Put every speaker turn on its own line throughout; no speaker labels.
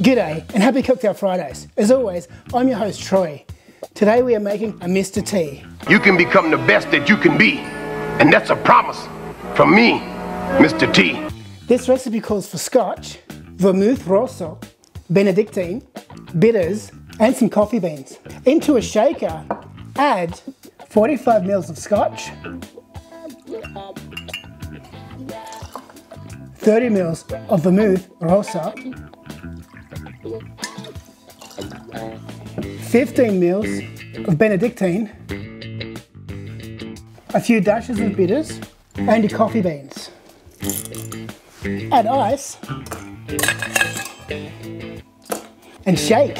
G'day and happy Cocktail Fridays. As always, I'm your host Troy. Today we are making a Mr. T.
You can become the best that you can be, and that's a promise from me, Mr. T.
This recipe calls for scotch, vermouth rosso, benedictine, bitters, and some coffee beans. Into a shaker, add 45 ml of scotch, 30 ml of vermouth rosso, 15 ml of benedictine, a few dashes of bitters, and your coffee beans. Add ice and shake.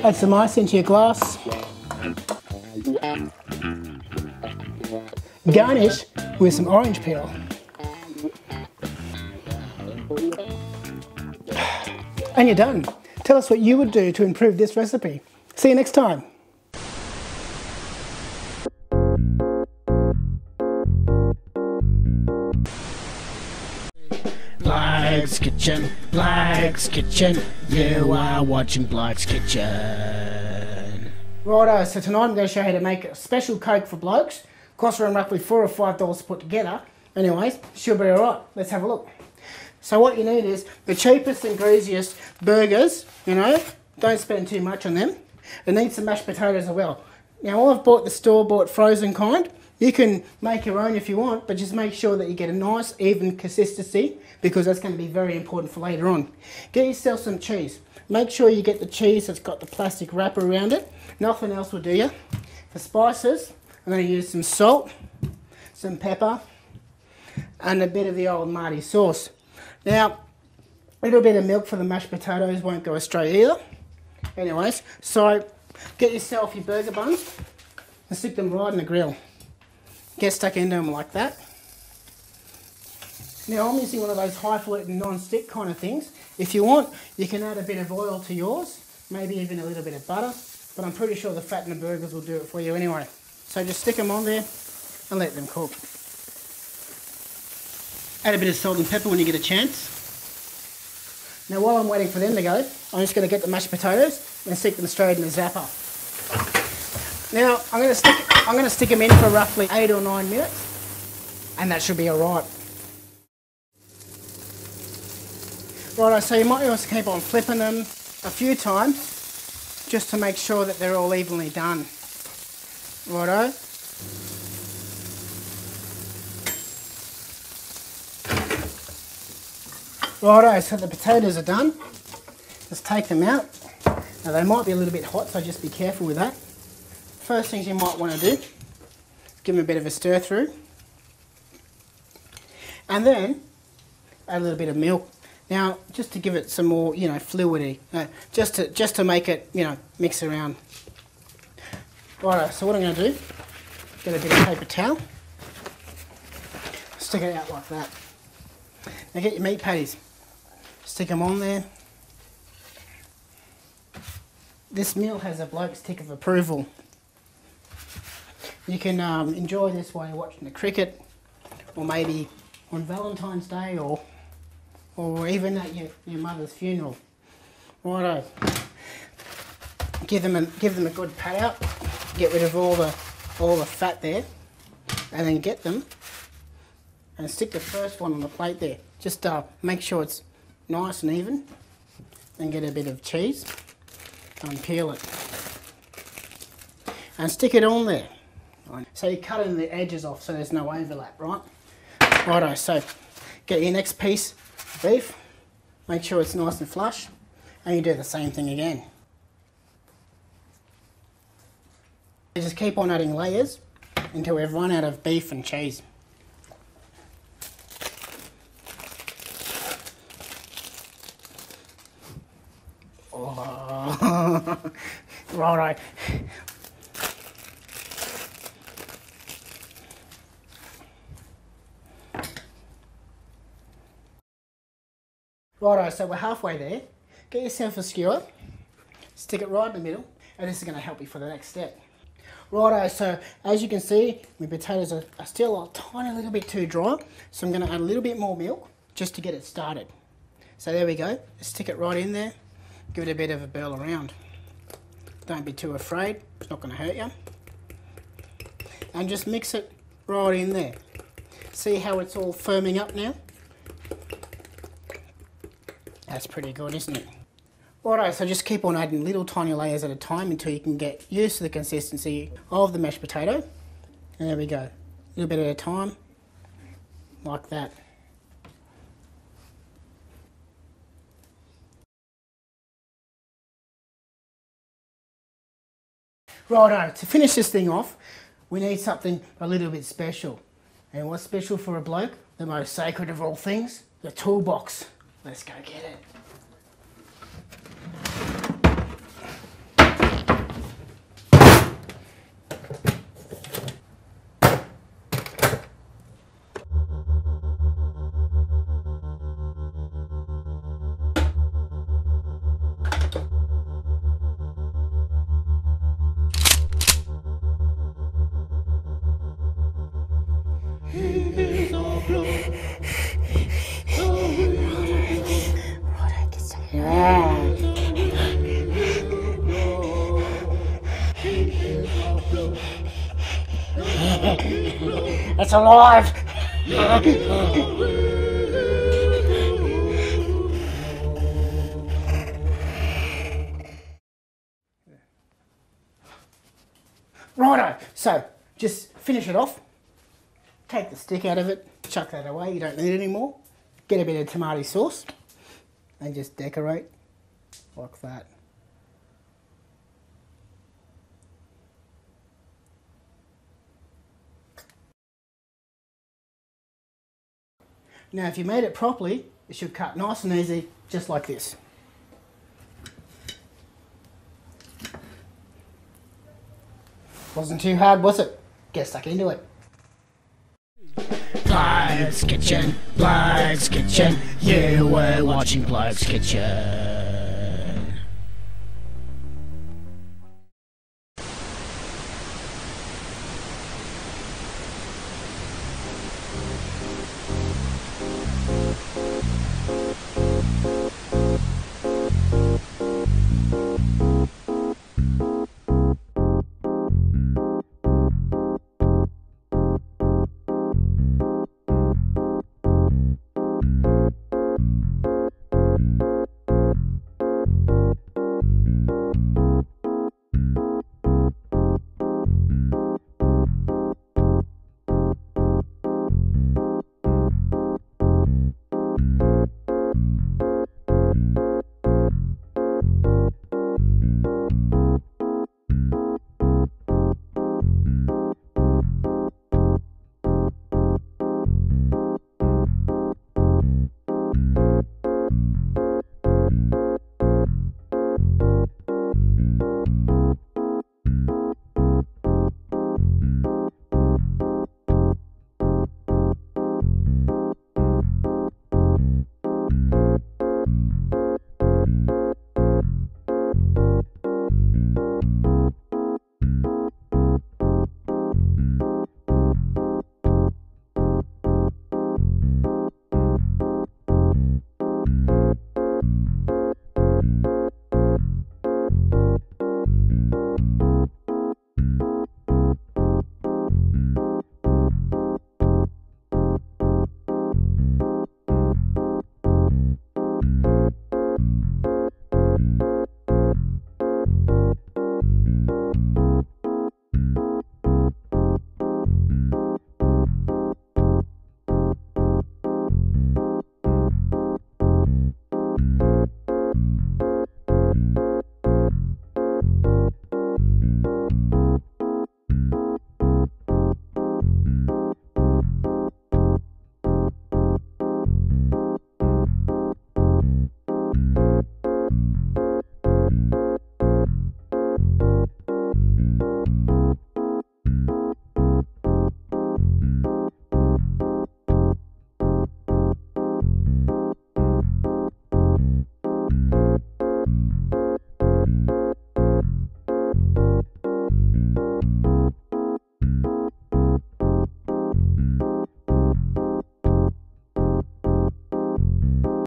Add some ice into your glass. Garnish with some orange peel. And you're done. Tell us what you would do to improve this recipe. See you next time.
Blake's Kitchen, you are watching Blake's Kitchen.
Righto, so tonight I'm going to show you how to make a special Coke for blokes. Costs around roughly $4 or $5 to put together. Anyways, should be alright. Let's have a look. So what you need is the cheapest and greasiest burgers, don't spend too much on them. It needs some mashed potatoes as well. Now I've bought the store-bought frozen kind. You can make your own if you want, but just make sure that you get a nice even consistency because that's going to be very important for later on. Get yourself some cheese. Make sure you get the cheese that's got the plastic wrapper around it. Nothing else will do you. For spices, I'm going to use some salt, some pepper, and a bit of the old Marty sauce. Now, a little bit of milk for the mashed potatoes won't go astray either. Anyways, so get yourself your burger buns and stick them right in the grill. Get stuck into them like that. Now I'm using one of those highfalutin non-stick kind of things. If you want, you can add a bit of oil to yours, maybe even a little bit of butter, but I'm pretty sure the fat in the burgers will do it for you anyway. So just stick them on there and let them cook. Add a bit of salt and pepper when you get a chance. Now while I'm waiting for them to go, I'm just going to get the mashed potatoes and stick them straight in the zapper. Now I'm going to stick them in for roughly 8 or 9 minutes, and that should be alright. Righto, so you might also keep on flipping them a few times just to make sure that they're all evenly done. Righto. Righto, so the potatoes are done. Just take them out. Now they might be a little bit hot, so just be careful with that. First things you might want to do, give them a bit of a stir through. And then add a little bit of milk. Now, just to give it some more, fluidity, just to make it, mix around. Righto, so what I'm going to do, get a bit of paper towel, stick it out like that. Now get your meat patties, stick them on there. This meal has a bloke's tick of approval. You can enjoy this while you're watching the cricket, or maybe on Valentine's Day, or even at your mother's funeral. Righto. Give them a good pat out. Get rid of all the fat there, and then get them and stick the first one on the plate there. Just make sure it's nice and even. Then get a bit of cheese and peel it and stick it on there. So you're cutting the edges off so there's no overlap, right? Righto. So get your next piece of beef. Make sure it's nice and flush, and you do the same thing again. You just keep on adding layers until we've run out of beef and cheese. Oh. Righto. Righto, so we're halfway there. Get yourself a skewer, stick it right in the middle, and this is going to help you for the next step. Righto, so as you can see, my potatoes are still a tiny little bit too dry, so I'm going to add a little bit more milk just to get it started. So there we go, stick it right in there, give it a bit of a burl around. Don't be too afraid, it's not going to hurt you. And just mix it right in there. See how it's all firming up now? That's pretty good, isn't it? Righto, so just keep on adding little tiny layers at a time until you can get used to the consistency of the mashed potato. And there we go, a little bit at a time, like that. Righto, to finish this thing off, we need something a little bit special. And what's special for a bloke? The most sacred of all things, the toolbox. Let's go get it. It's alive! Righto, so just finish it off. Take the stick out of it, chuck that away, you don't need it anymore. Get a bit of tomato sauce and just decorate like that. Now if you made it properly, it should cut nice and easy, just like this. Wasn't too hard, was it? Get stuck into it.
Bloke's Kitchen, Bloke's Kitchen. You were watching Bloke's Kitchen.